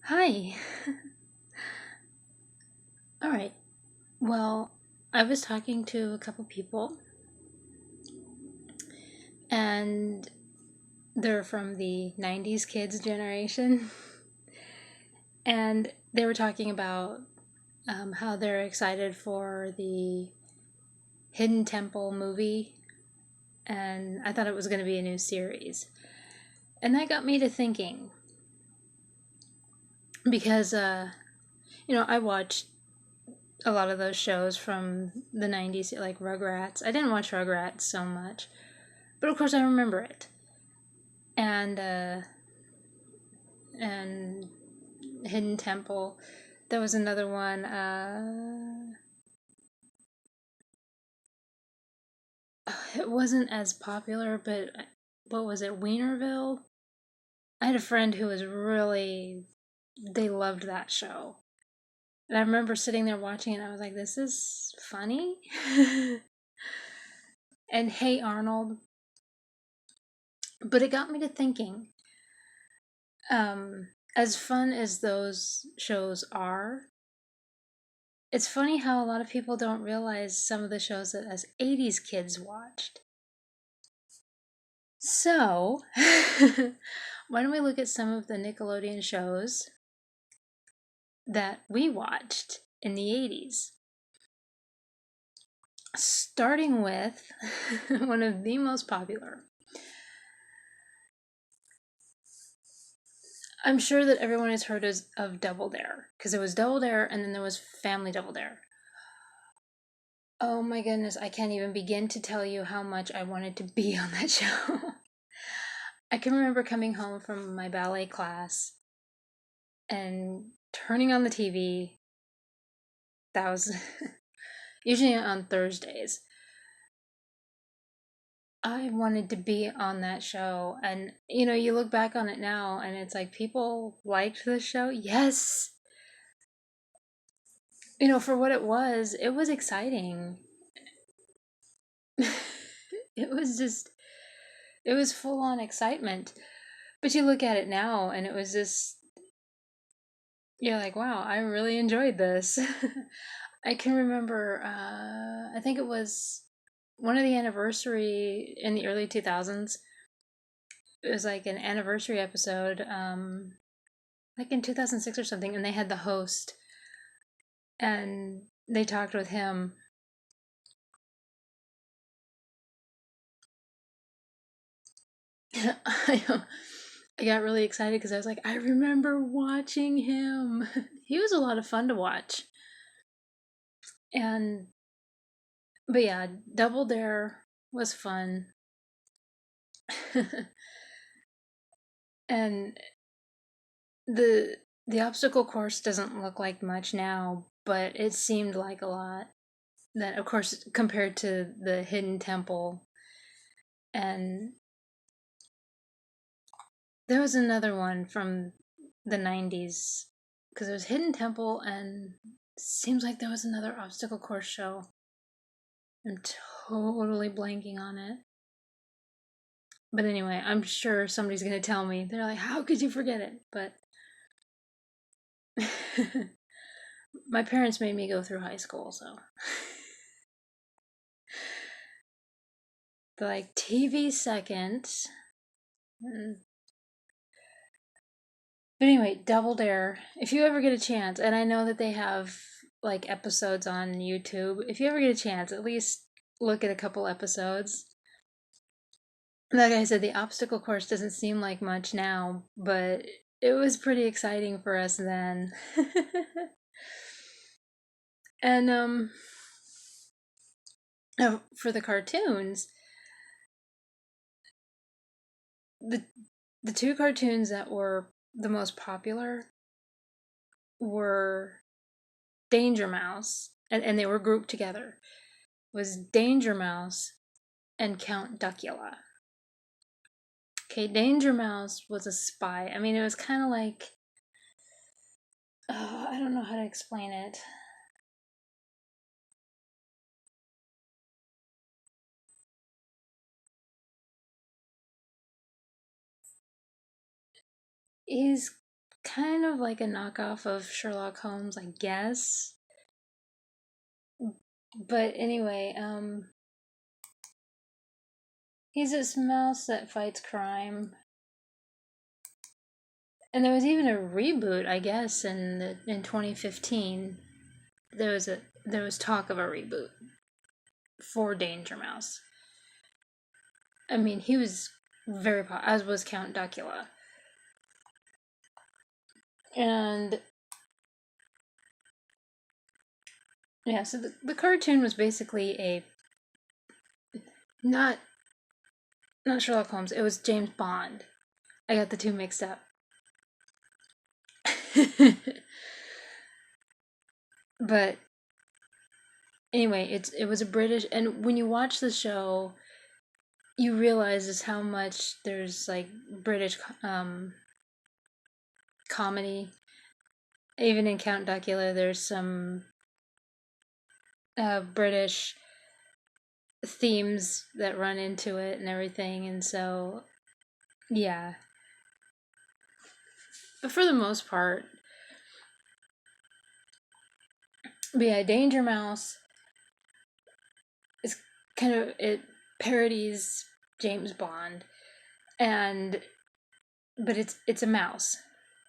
Hi. All right. Well, I was talking to a couple people, and they're from the 90s kids generation. And they were talking about how they're excited for the Hidden Temple movie. And I thought it was going to be a new series. And that got me to thinking because, I watched a lot of those shows from the 90s, like Rugrats. I didn't watch Rugrats so much, but of course I remember it. And Hidden Temple. There was another one. It wasn't as popular, but what was it? Wienerville. I had a friend who was really. They loved that show, and I remember sitting there watching it. And I was like, "This is funny." And Hey Arnold, but it got me to thinking. As fun as those shows are, it's funny how a lot of people don't realize some of the shows that us 80s kids watched. So, why don't we look at some of the Nickelodeon shows that we watched in the 80s? Starting with one of the most popular. I'm sure that everyone has heard of Double Dare, because there was Double Dare and then there was Family Double Dare. Oh my goodness, I can't even begin to tell you how much I wanted to be on that show. I can remember coming home from my ballet class and turning on the TV. That was usually on Thursdays. I wanted to be on that show. And, you look back on it now and it's like people liked the show. Yes. For what it was exciting. It was just, it was full on excitement. But you look at it now and it was just, you're like, wow, I really enjoyed this. I can remember, I think it was one of the anniversary in the early 2000s. It was like an anniversary episode, like in 2006 or something, and they had the host and they talked with him. I, I got really excited because I was like, I remember watching him. He was a lot of fun to watch. And, but yeah, Double Dare was fun. And the the obstacle course doesn't look like much now, but it seemed like a lot. That, of course, compared to the Hidden Temple. And there was another one from the 90s because it was Hidden Temple, and seems like there was another obstacle course show. I'm totally blanking on it. But anyway, I'm sure somebody's going to tell me. They're like, how could you forget it? But my parents made me go through high school, so. But like TV second. But anyway, Double Dare. If you ever get a chance, and I know that they have like episodes on YouTube, if you ever get a chance, at least look at a couple episodes. Like I said, the obstacle course doesn't seem like much now, but it was pretty exciting for us then. And for the cartoons, the the two cartoons that were the most popular were Danger Mouse, and they were grouped together. Was Danger Mouse and Count Duckula. Okay, Danger Mouse was a spy. I mean, it was kind of like, I don't know how to explain it. He's kind of like a knockoff of Sherlock Holmes, I guess. But anyway, he's this mouse that fights crime. And there was even a reboot, I guess, in 2015. There was talk of a reboot for Danger Mouse. I mean, he was very popular, as was Count Duckula. And yeah, so the cartoon was basically a not Sherlock Holmes. It was James Bond. I got the two mixed up. But anyway, it was a British, and when you watch the show, you realize just how much there's like British comedy. Even in Count Duckula, there's some British themes that run into it and everything, and so yeah. But for the most part, but yeah, Danger Mouse is kind of, it parodies James Bond, and but it's a mouse,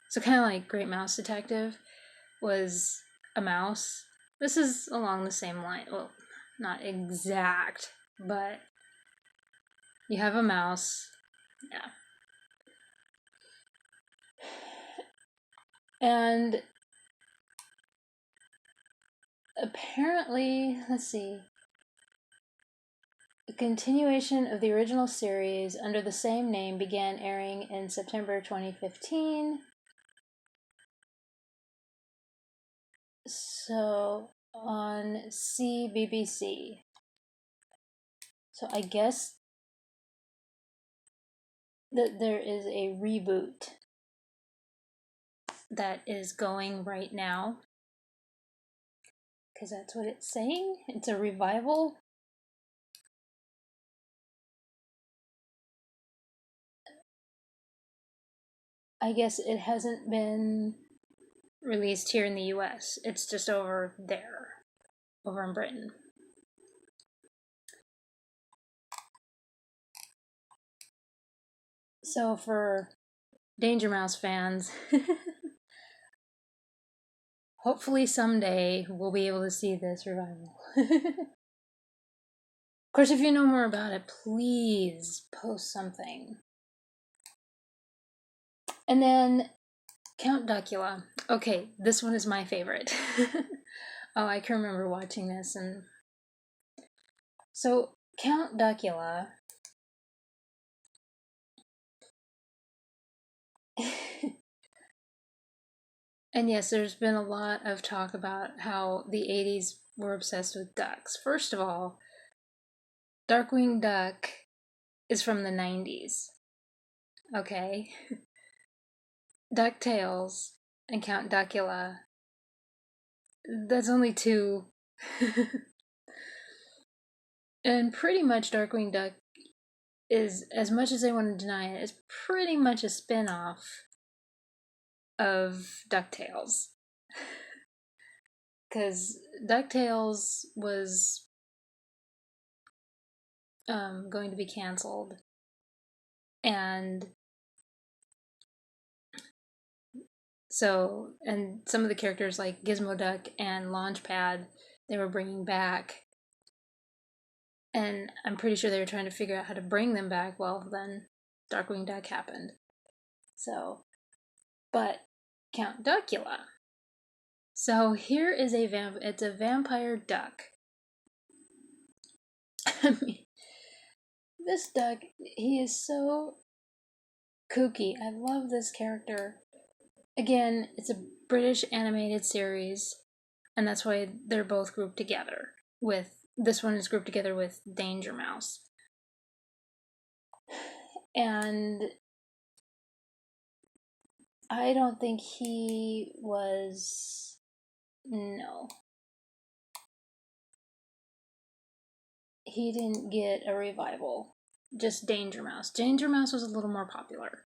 so kind of like Great Mouse Detective was a mouse. This is along the same line. Well, not exact, but you have a mouse. Yeah. And apparently, let's see, a continuation of the original series under the same name began airing in September 2015. So on CBBC. So I guess that there is a reboot that is going right now. Because that's what it's saying. It's a revival. I guess it hasn't been released here in the US. It's just over there, over in Britain. So for Danger Mouse fans, hopefully someday we'll be able to see this revival. Of course, if you know more about it, please post something. And then Count Duckula. Okay, this one is my favorite. Oh, I can remember watching this. And so Count Duckula and yes, there's been a lot of talk about how the 80s were obsessed with ducks. First of all, Darkwing Duck is from the 90s. Okay? DuckTales and Count Duckula. That's only two. And pretty much Darkwing Duck is, as much as they want to deny it, is pretty much a spin-off of DuckTales. Because DuckTales was going to be canceled. And so, and some of the characters like Gizmo Duck and Launchpad, they were bringing back. And I'm pretty sure they were trying to figure out how to bring them back. Well, then Darkwing Duck happened. So, but Count Duckula. So here is it's a vampire duck. I mean, this duck, he is so kooky. I love this character. Again, it's a British animated series, and that's why they're both grouped together. This one is grouped together with Danger Mouse. And I don't think he was. No. He didn't get a revival. Just Danger Mouse. Danger Mouse was a little more popular.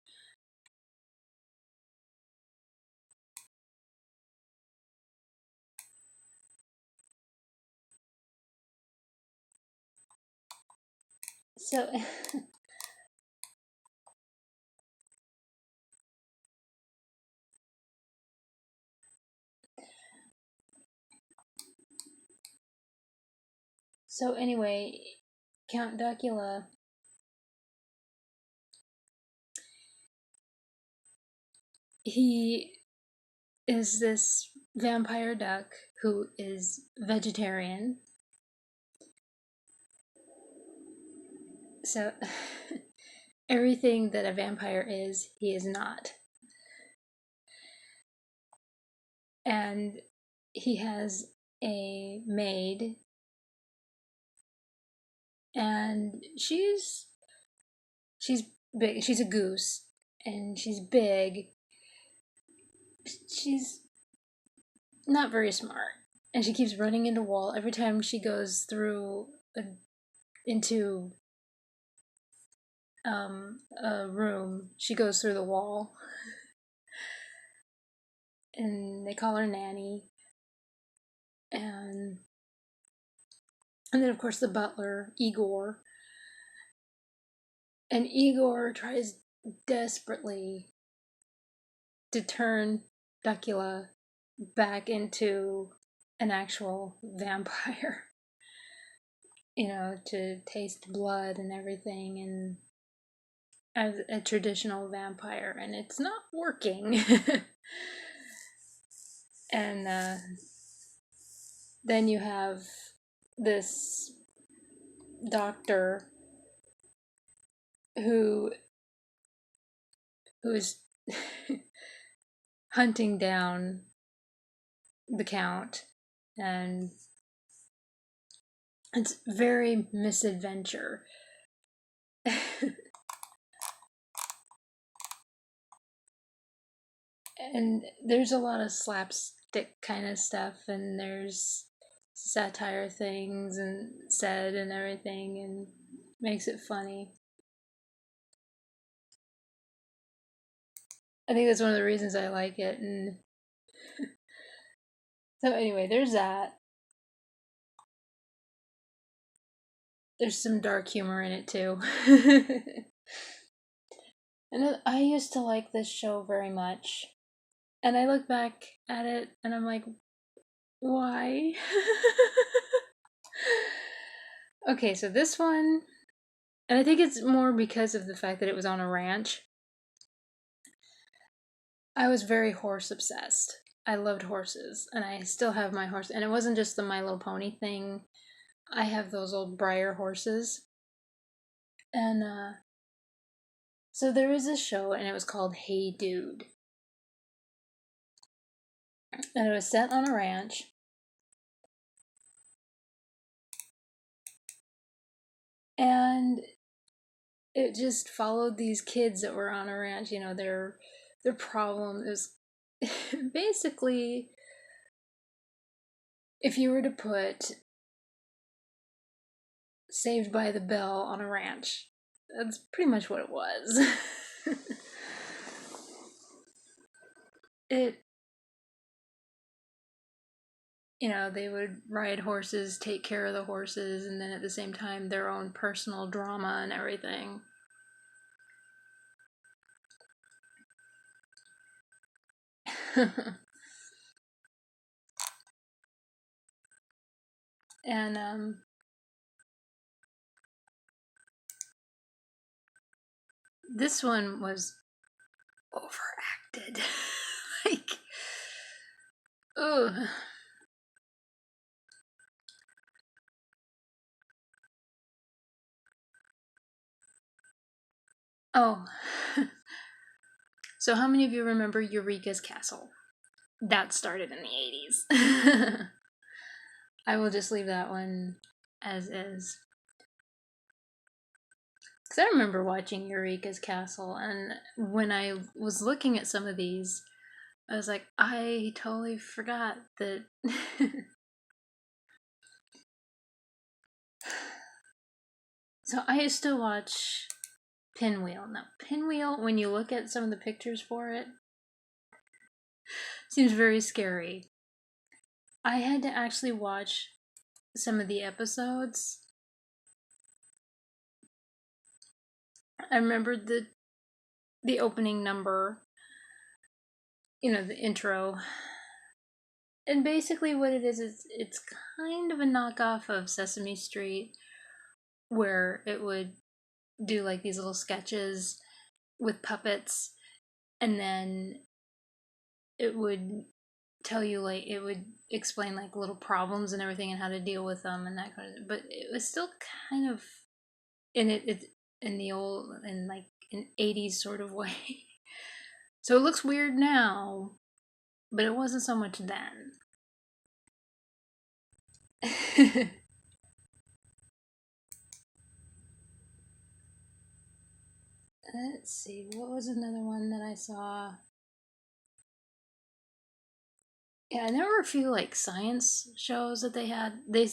So, so anyway, Count Duckula, he is this vampire duck who is vegetarian. So, everything that a vampire is, he is not. And he has a maid, and she's big. She's a goose, and she's big. She's not very smart, and she keeps running into wall every time she goes through into a room. She goes through the wall, and they call her Nanny. And then of course the butler Igor, and Igor tries desperately to turn Duckula back into an actual vampire. To taste blood and everything, and as a traditional vampire, and it's not working. And then you have this doctor who is hunting down the count, and it's very misadventure. And there's a lot of slapstick kind of stuff, and there's satire things and said and everything, and makes it funny. I think that's one of the reasons I like it. And so anyway, there's that. There's some dark humor in it too. And I used to like this show very much. And I look back at it and I'm like, why? Okay, so this one, and I think it's more because of the fact that it was on a ranch. I was very horse obsessed. I loved horses, and I still have my horse. And it wasn't just the My Little Pony thing. I have those old Breyer horses. And so there was this show, and it was called Hey Dude. And it was set on a ranch. And it just followed these kids that were on a ranch. Their problem is basically, if you were to put Saved by the Bell on a ranch, that's pretty much what it was. It, they would ride horses, take care of the horses, and then at the same time their own personal drama and everything. And this one was overacted. Like, ugh. Oh. So how many of you remember Eureka's Castle? That started in the 80s. I will just leave that one as is. Because I remember watching Eureka's Castle, and when I was looking at some of these, I was like, I totally forgot that. So I used to watch Pinwheel. Now, Pinwheel, when you look at some of the pictures for it, seems very scary. I had to actually watch some of the episodes I remembered the opening number, the intro. And basically what it is it's kind of a knockoff of Sesame Street, where it would do like these little sketches with puppets, and then it would tell you, like, it would explain like little problems and everything and how to deal with them and that kind of thing. But it was still kind of it's in the old, in like an 80s sort of way. So it looks weird now, but it wasn't so much then. Let's see, what was another one that I saw? Yeah, and there were a few like science shows that they had. They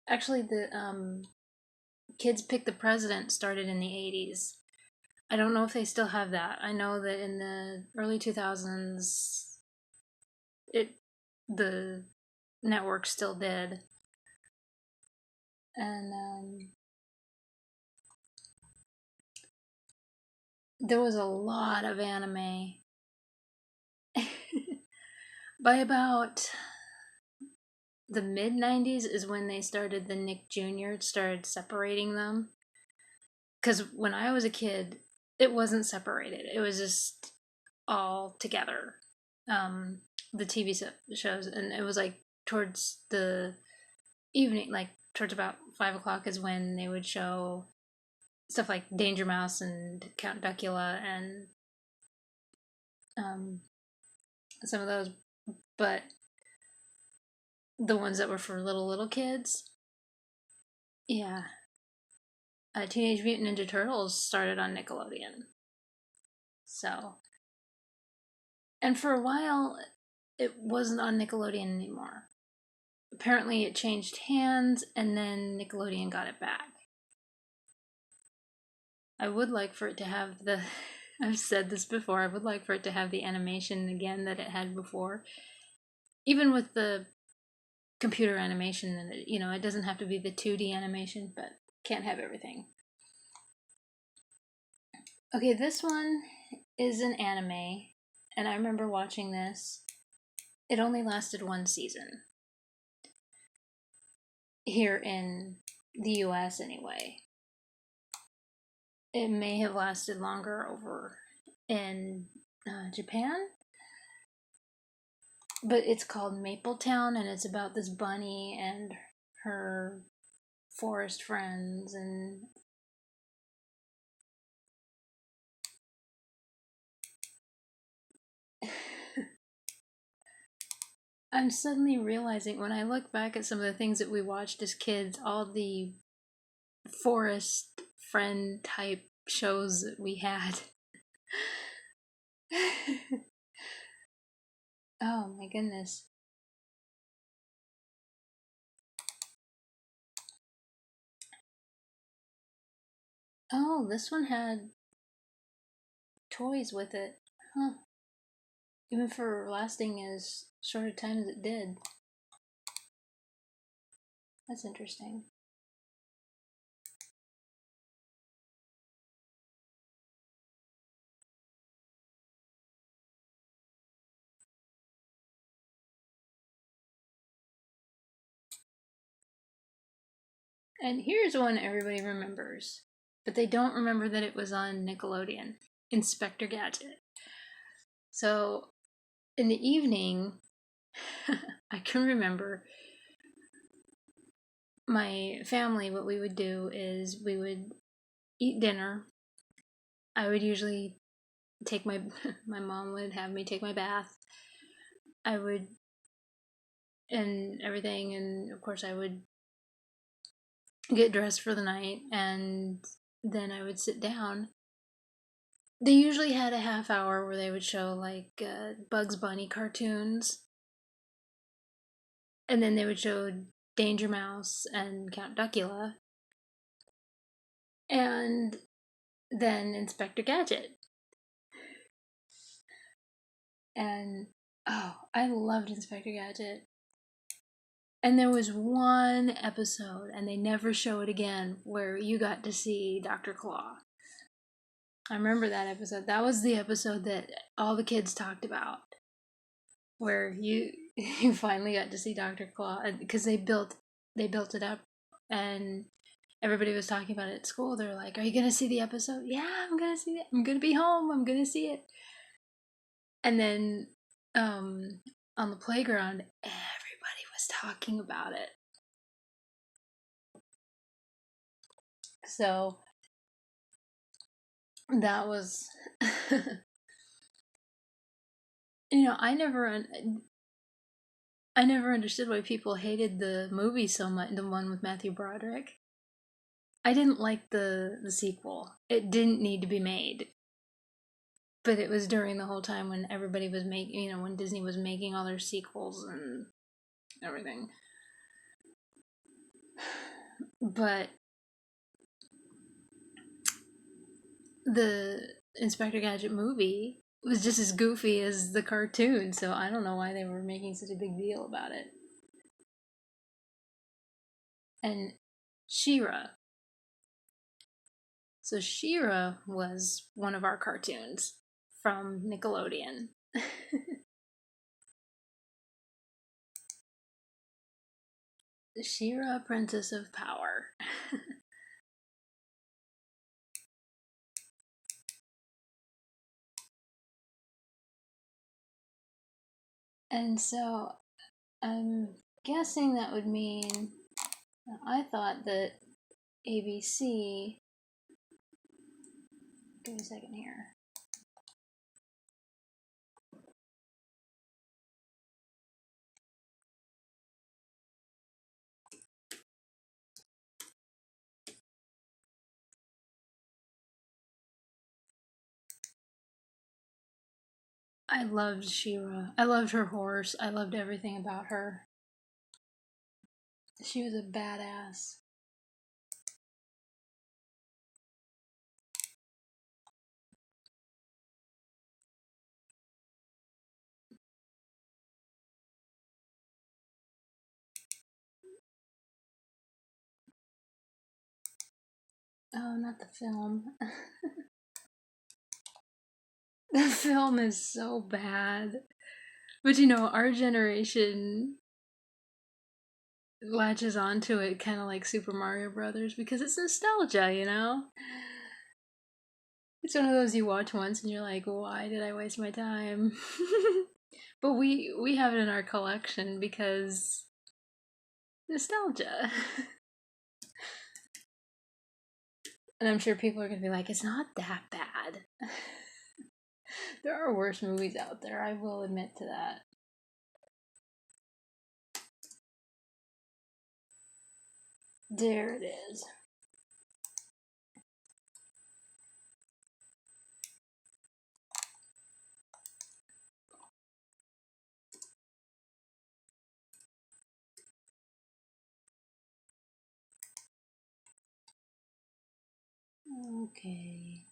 actually, the Kids Pick the President started in the 80s. I don't know if they still have that. I know that in the early 2000s, it the network still did. And there was a lot of anime. By about the mid 90s is when they started, the Nick Jr. started separating them. Because when I was a kid, it wasn't separated, it was just all together. The TV shows, and it was like towards the evening, like towards about 5 o'clock, is when they would show stuff like Danger Mouse and Count Duckula and some of those. But the ones that were for little kids, yeah, Teenage Mutant Ninja Turtles started on Nickelodeon. So, and for a while, it wasn't on Nickelodeon anymore. Apparently, it changed hands, and then Nickelodeon got it back. I would like for it to have the. I've said this before, I would like for it to have the animation again that it had before. Even with the computer animation, and it doesn't have to be the 2D animation, but can't have everything. Okay, this one is an anime, and I remember watching this. It only lasted one season. Here in the US, anyway. It may have lasted longer over in Japan. But it's called Mapletown, and it's about this bunny and her forest friends. And I'm suddenly realizing, when I look back at some of the things that we watched as kids, all the forest friend type shows that we had. Oh my goodness. Oh, this one had toys with it. Huh. Even for lasting as short a time as it did. That's interesting. And here's one everybody remembers, but they don't remember that it was on Nickelodeon. Inspector Gadget. So, in the evening, I can remember my family, what we would do is we would eat dinner. I would usually take my mom would have me take my bath. I would, and everything, and of course I would get dressed for the night, and then I would sit down. They usually had a half hour where they would show like Bugs Bunny cartoons, and then they would show Danger Mouse and Count Duckula, and then Inspector Gadget. And oh, I loved Inspector Gadget. And there was one episode, and they never show it again, where you got to see Dr. Claw. I remember that episode. That was the episode that all the kids talked about, where you you finally got to see Dr. Claw, because they built it up, and everybody was talking about it at school. They're like, "Are you gonna see the episode?" Yeah, I'm gonna see it. I'm gonna be home. I'm gonna see it. And then, um, on the playground, everybody was talking about it. So that was, I never understood why people hated the movie so much. The one with Matthew Broderick. I didn't like the sequel. It didn't need to be made. But it was during the whole time when everybody was making, when Disney was making all their sequels and everything. But the Inspector Gadget movie was just as goofy as the cartoon, so I don't know why they were making such a big deal about it. And She-Ra. So She-Ra was one of our cartoons from Nickelodeon. She-Ra, Princess of Power. And so I'm guessing that would mean, I thought that ABC. Give me a second here. I loved She-Ra. I loved her horse. I loved everything about her. She was a badass. Oh, not the film. The film is so bad. But our generation latches onto it kind of like Super Mario Brothers because it's nostalgia. It's one of those you watch once and you're like, why did I waste my time? But we have it in our collection because nostalgia. And I'm sure people are going to be like, it's not that bad. There are worse movies out there, I will admit to that. There it is. Okay.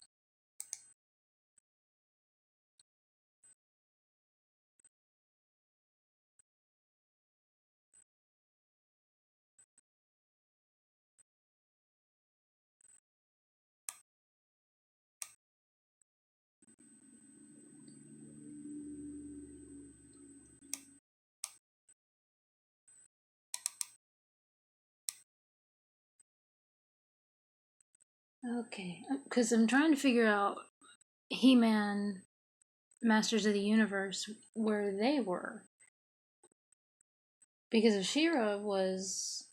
Okay. Because I'm trying to figure out He-Man, Masters of the Universe, where they were. Because She-Ra was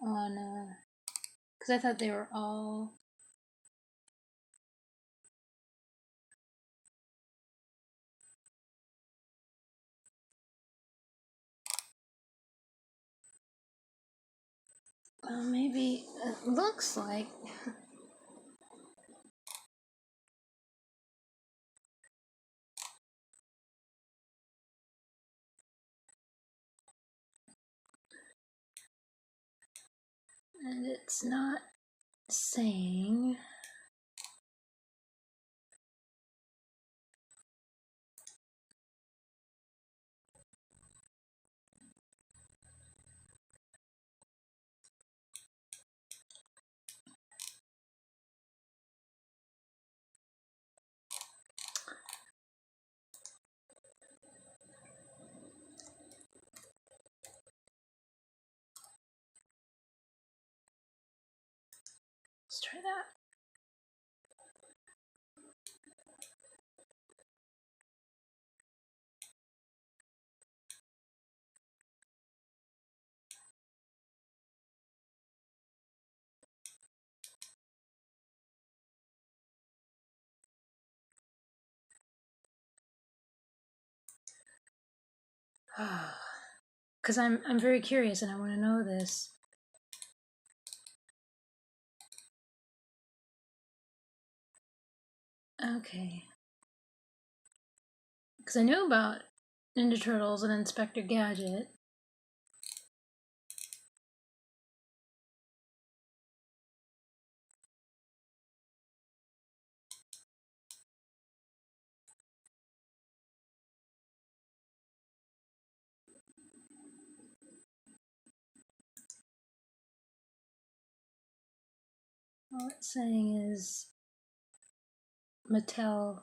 on, because I thought they were all. Well, maybe it looks like. And it's not saying. Let's try that. Because I'm very curious and I want to know this. Okay. Because I knew about Ninja Turtles and Inspector Gadget. All it's saying is Mattel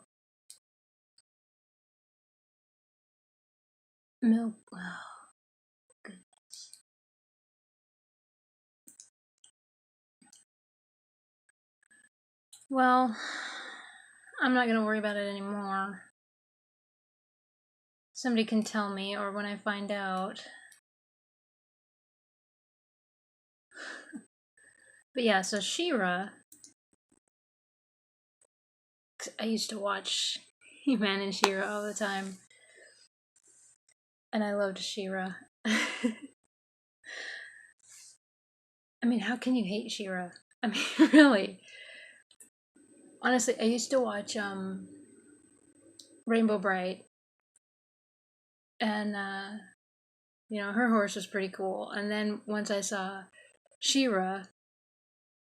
milk. Oh, goodness. Well, I'm not going to worry about it anymore. Somebody can tell me, or when I find out. But yeah, so She-Ra. I used to watch He-Man and She-Ra all the time. And I loved She-Ra. I mean, how can you hate She-Ra? I mean, really. Honestly, I used to watch Rainbow Bright. And, you know, her horse was pretty cool. And then once I saw She-Ra,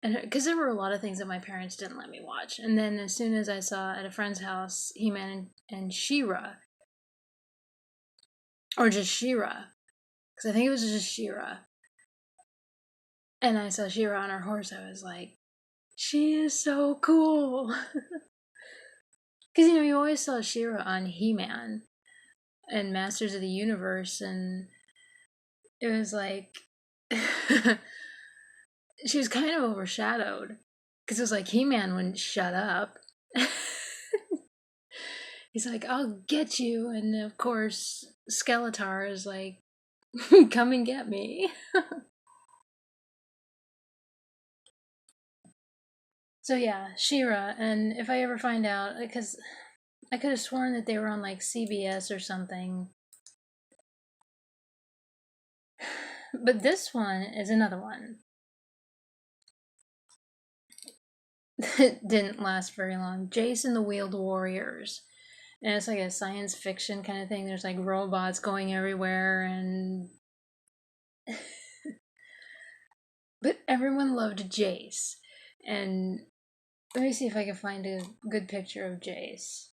and because there were a lot of things that my parents didn't let me watch. And then as soon as I saw at a friend's house He-Man and She-Ra, or just She-Ra, because I think it was just She-Ra, and I saw She-Ra on her horse, I was like, she is so cool. Because, you know, you always saw She-Ra on He-Man and Masters of the Universe, and it was like, she was kind of overshadowed. Because it was like He-Man wouldn't shut up. He's like, I'll get you. And of course, Skeletor is like, come and get me. So yeah, She-Ra. And if I ever find out, because I could have sworn that they were on like CBS or something. But this one is another one. It didn't last very long. Jayce and the Wheeled Warriors. And it's like a science fiction kind of thing. There's like robots going everywhere and but everyone loved Jayce. And let me see if I can find a good picture of Jayce.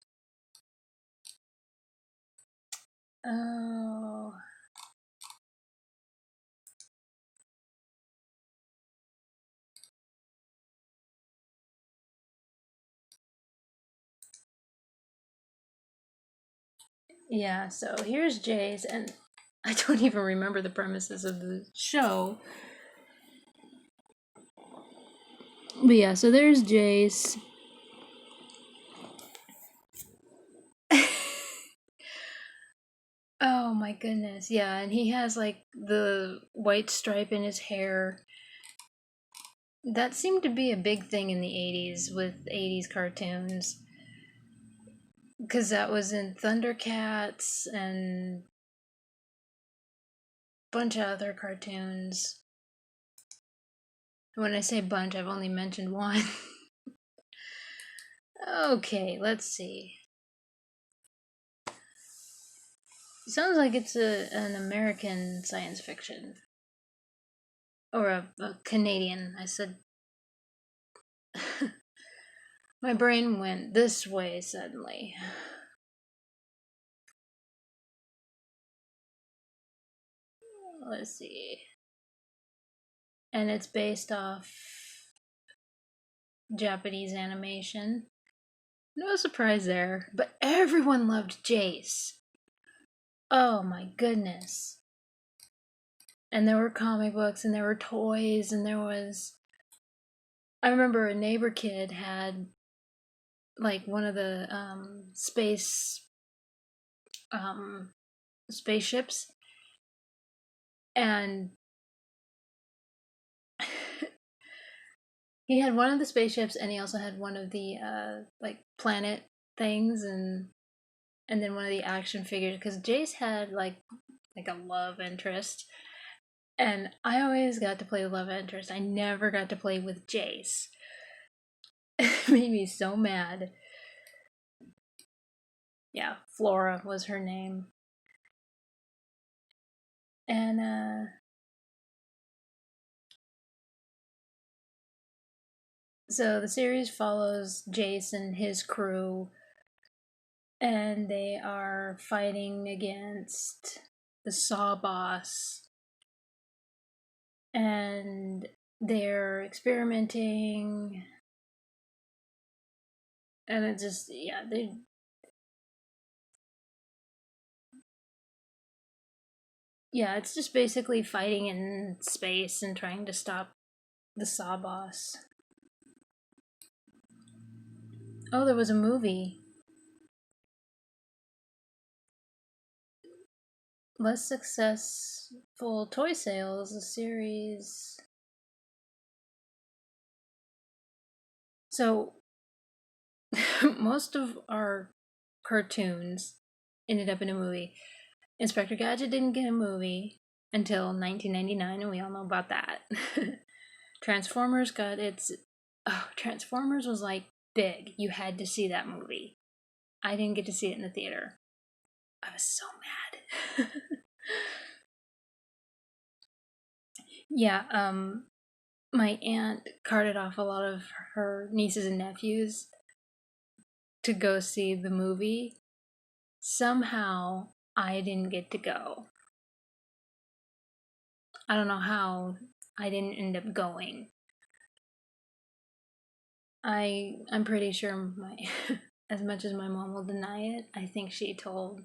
Oh. Yeah, so here's Jayce, and I don't even remember the premises of the show. But yeah, so there's Jayce. Oh my goodness, yeah, and he has like the white stripe in his hair. That seemed to be a big thing in the 80s with 80s cartoons. Because that was in Thundercats and a bunch of other cartoons. When I say bunch, I've only mentioned one. Okay, let's see. Sounds like it's an American science fiction. Or a Canadian. I said. My brain went this way suddenly. Let's see. And it's based off Japanese animation. No surprise there. But everyone loved Jayce. Oh my goodness. And there were comic books and there were toys and there was I remember a neighbor kid had like one of the um, spaceships, and he had one of the spaceships, and he also had one of the like planet things, and then one of the action figures. Because Jayce had like a love interest, and I always got to play the love interest. I never got to play with Jayce. It made me so mad. Yeah, Flora was her name. And so the series follows Jayce and his crew, and they are fighting against the Saw boss, and they're experimenting, and it just, yeah, it's just basically fighting in space and trying to stop the Saw boss. Oh, there was a movie. Less successful toy sales, a series. So most of our cartoons ended up in a movie. Inspector Gadget didn't get a movie until 1999, and we all know about that. Transformers got its. Oh, Transformers was like big. You had to see that movie. I didn't get to see it in the theater. I was so mad. Yeah, my aunt carted off a lot of her nieces and nephews to go see the movie. Somehow, I didn't get to go. I don't know how I didn't end up going. I'm pretty sure my as much as my mom will deny it, I think she told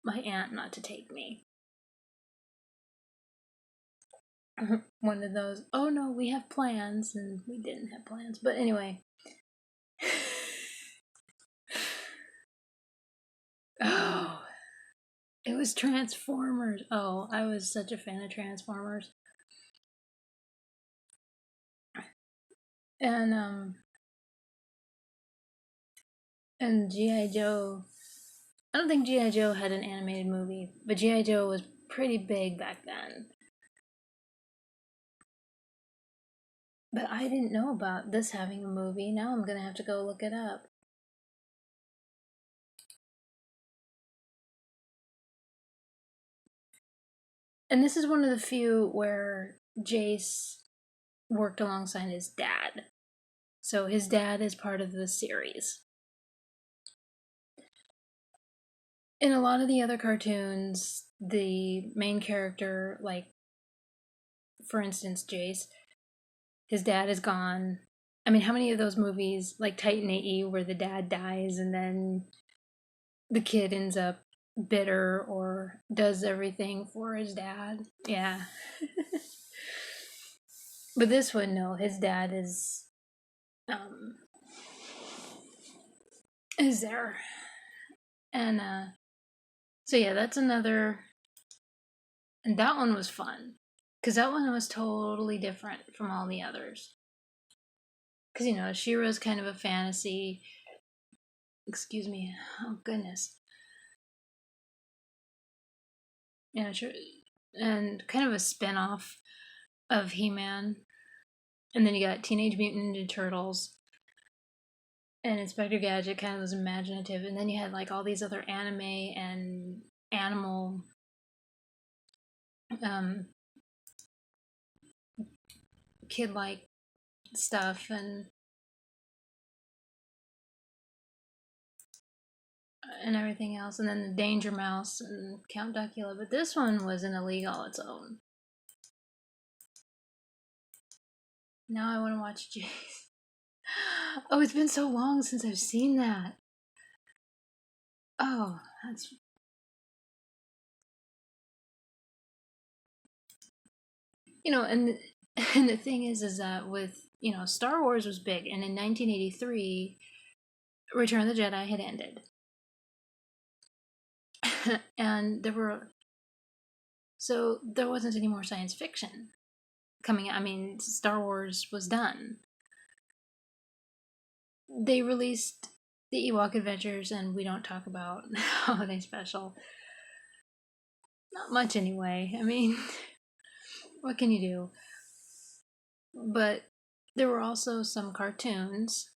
my aunt not to take me. One of those, oh no, we have plans, and we didn't have plans. But anyway. Oh, it was Transformers. Oh, I was such a fan of Transformers. And GI Joe. I don't think GI Joe had an animated movie, but GI Joe was pretty big back then. But I didn't know about this having a movie. Now I'm gonna have to go look it up. And this is one of the few where Jayce worked alongside his dad. So his dad is part of the series. In a lot of the other cartoons, the main character, like for instance Jayce, his dad is gone. I mean, how many of those movies, like Titan AE, where the dad dies and then the kid ends up bitter or does everything for his dad? Yeah. But this one, no, his dad um is there. And so yeah, that's another, and that one was fun. Cause that one was totally different from all the others. Cause you know, She-Ra's kind of a fantasy. Excuse me. Oh goodness. Yeah, sure. And kind of a spin-off of He-Man. And then you got Teenage Mutant Ninja Turtles. And Inspector Gadget kind of was imaginative. And then you had like all these other anime and animal um, kid-like stuff and everything else, and then the Danger Mouse and Count Duckula. But this one was in a league all its own. Now I want to watch Jayce. Oh, it's been so long since I've seen that. Oh, that's. You know, and and the thing is that with Star Wars was big, and in 1983, Return of the Jedi had ended. And there wasn't any more science fiction coming out. I mean, Star Wars was done. They released the Ewok Adventures, and we don't talk about Holiday Special. Not much, anyway. I mean, what can you do? But there were also some cartoons,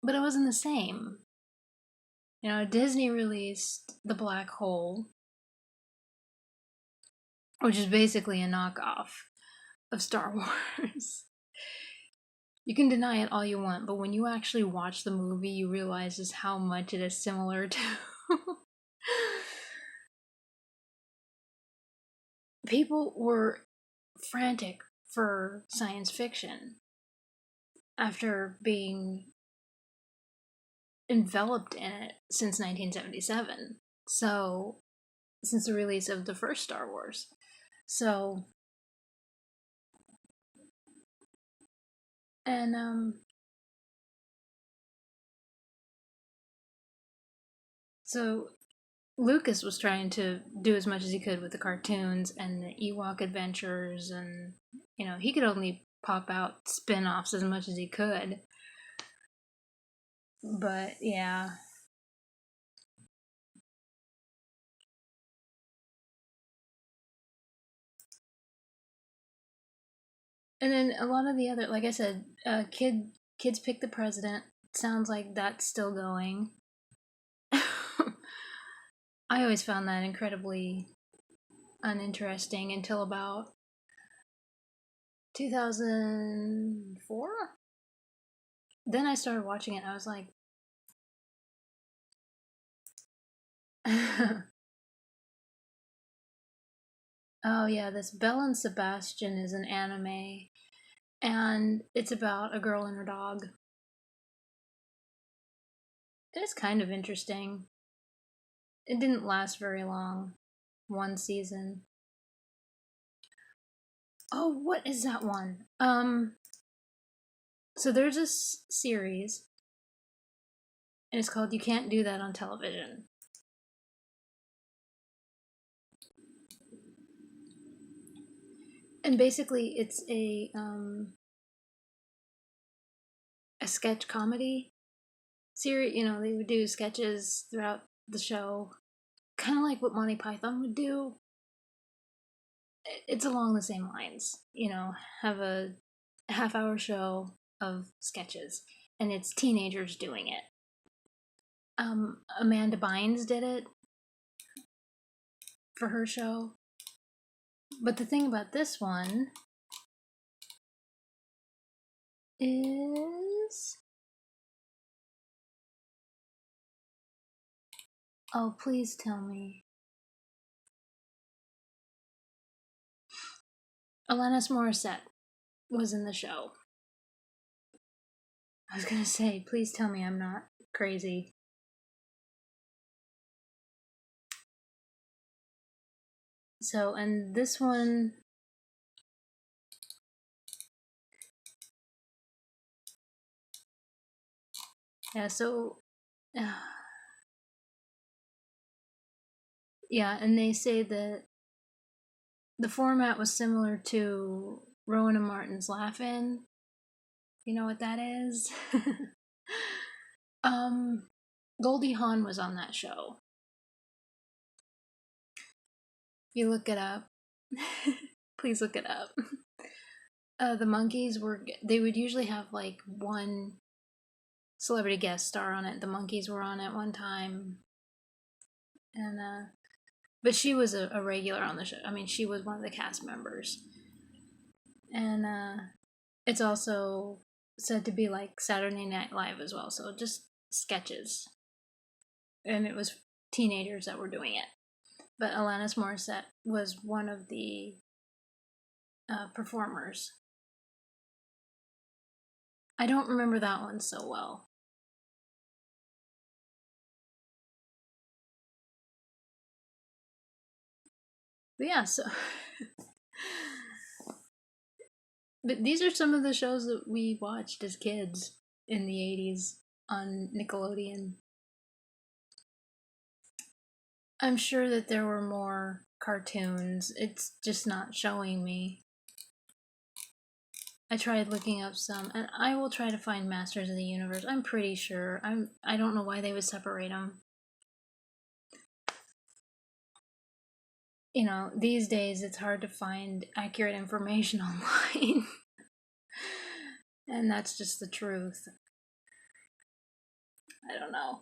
but it wasn't the same. Disney released The Black Hole, which is basically a knockoff of Star Wars. You can deny it all you want, but when you actually watch the movie, you realize just how much it is similar to. People were frantic for science fiction after being enveloped in it since 1977. So, since the release of the first Star Wars. So, and so Lucas was trying to do as much as he could with the cartoons and the Ewok Adventures, and he could only pop out spin-offs as much as he could. But yeah. And then a lot of the other, like I said, kids pick the president. Sounds like that's still going. I always found that incredibly uninteresting until about 2004. Then I started watching it and I was like, oh yeah, this Belle and Sebastian is an anime, and it's about a girl and her dog. It's kind of interesting. It didn't last very long. One season. Oh, what is that one? So there's this series, and it's called You Can't Do That on Television. And basically it's a sketch comedy series. They would do sketches throughout the show, kind of like what Monty Python would do. It's along the same lines. Have a half-hour show of sketches, and it's teenagers doing it. Amanda Bynes did it for her show. But the thing about this one is, oh, please tell me. Alanis Morissette was in the show. I was gonna say, please tell me I'm not crazy. So, and this one, yeah, so, yeah, and they say that the format was similar to Rowan and Martin's Laugh-In. You know what that is? Goldie Hawn was on that show. If you look it up, please look it up. The Monkees they would usually have like one celebrity guest star on it. The Monkees were on it one time. And, but she was a regular on the show. I mean, she was one of the cast members. And, it's also said to be like Saturday Night Live as well. So just sketches. And it was teenagers that were doing it. But Alanis Morissette was one of the performers. I don't remember that one so well. But yeah, so But these are some of the shows that we watched as kids in the 80s on Nickelodeon. I'm sure that there were more cartoons. It's just not showing me. I tried looking up some, and I will try to find Masters of the Universe. I'm pretty sure. I don't know why they would separate them. You know, these days it's hard to find accurate information online. And that's just the truth. I don't know.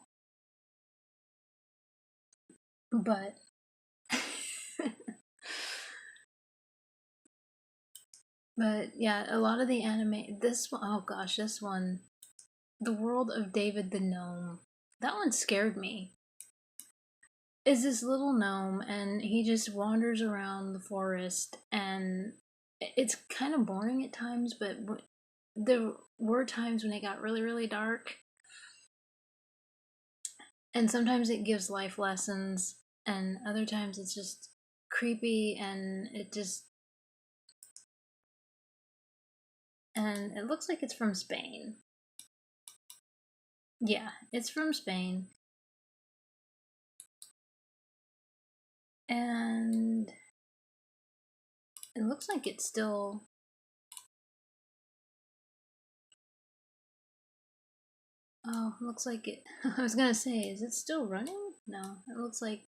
But but yeah, a lot of the anime, this one, oh gosh, this one, The World of David the Gnome. That one scared me. Is this little gnome and he just wanders around the forest, and it's kind of boring at times, but there were times when it got really really dark, and sometimes it gives life lessons, and other times it's just creepy, and it looks like it's from Spain. Yeah, it's from Spain. And it looks like it's still. Oh, looks like it. I was gonna say, is it still running? No, it looks like.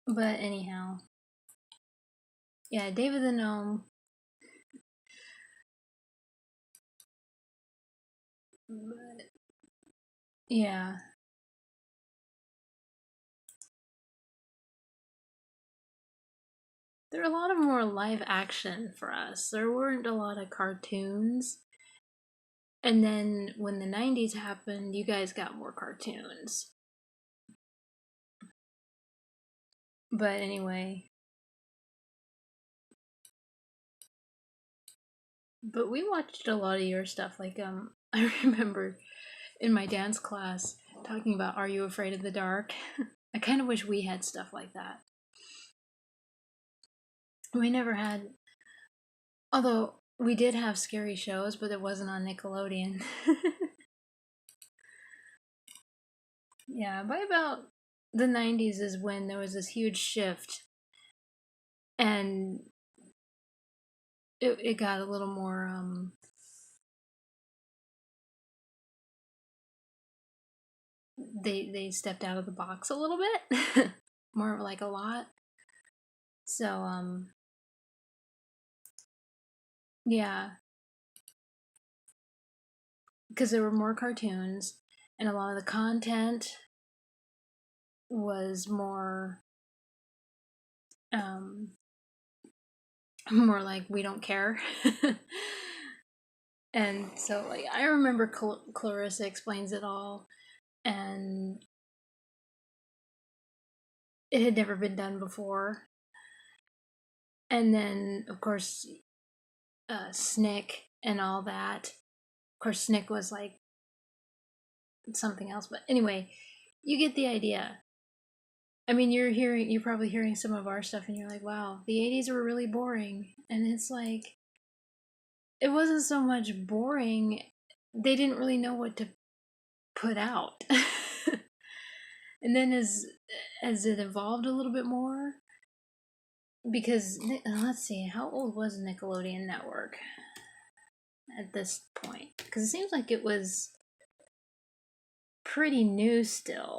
But anyhow, yeah, David the Gnome. But yeah, there are a lot of more live action for us. There weren't a lot of cartoons. And then when the 90s happened, you guys got more cartoons. But anyway, but we watched a lot of your stuff. Like, I remember in my dance class talking about Are You Afraid of the Dark? I kind of wish we had stuff like that. We never had, although we did have scary shows, but it wasn't on Nickelodeon. Yeah, by about the 90s is when there was this huge shift, and it got a little more, they stepped out of the box a little bit. More of like a lot. So, yeah, because there were more cartoons, and a lot of the content was more, um, more like we don't care. And so, like, I remember Clarissa Explains It All, and it had never been done before. And then, of course, Snick and all that. Of course, Snick was like something else, but anyway, you get the idea. I mean, you're probably hearing some of our stuff, and you're like, wow, the 80s were really boring. And it's like, it wasn't so much boring, they didn't really know what to put out. And then as it evolved a little bit more, because let's see, how old was Nickelodeon Network at this point? Because it seems like it was pretty new still.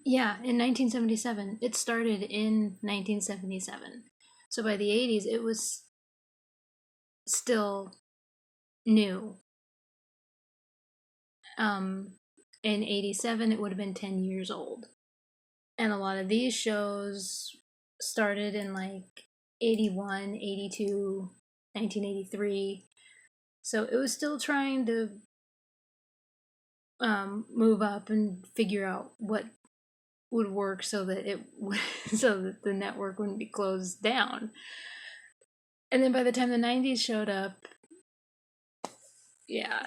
Yeah, in 1977. It started in 1977. So by the 80s, it was still new. In 87, it would have been 10 years old. And a lot of these shows started in like 81, 82, 1983. So it was still trying to move up and figure out what would work so that so that the network wouldn't be closed down. And then by the time the 90s showed up, yeah.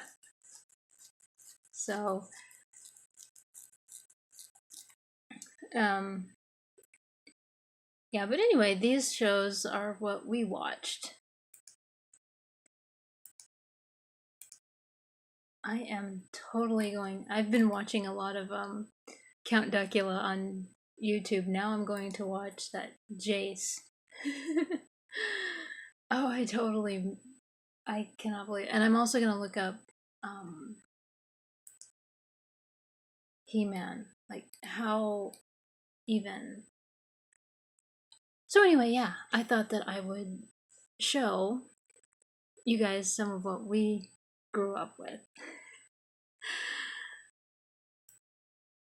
So yeah, but anyway, these shows are what we watched. I am totally going. I've been watching a lot of Count Duckula on YouTube. Now I'm going to watch that Jayce. Oh, I cannot believe. And I'm also going to look up um He-Man. Like how even. So anyway, yeah, I thought that I would show you guys some of what we grew up with.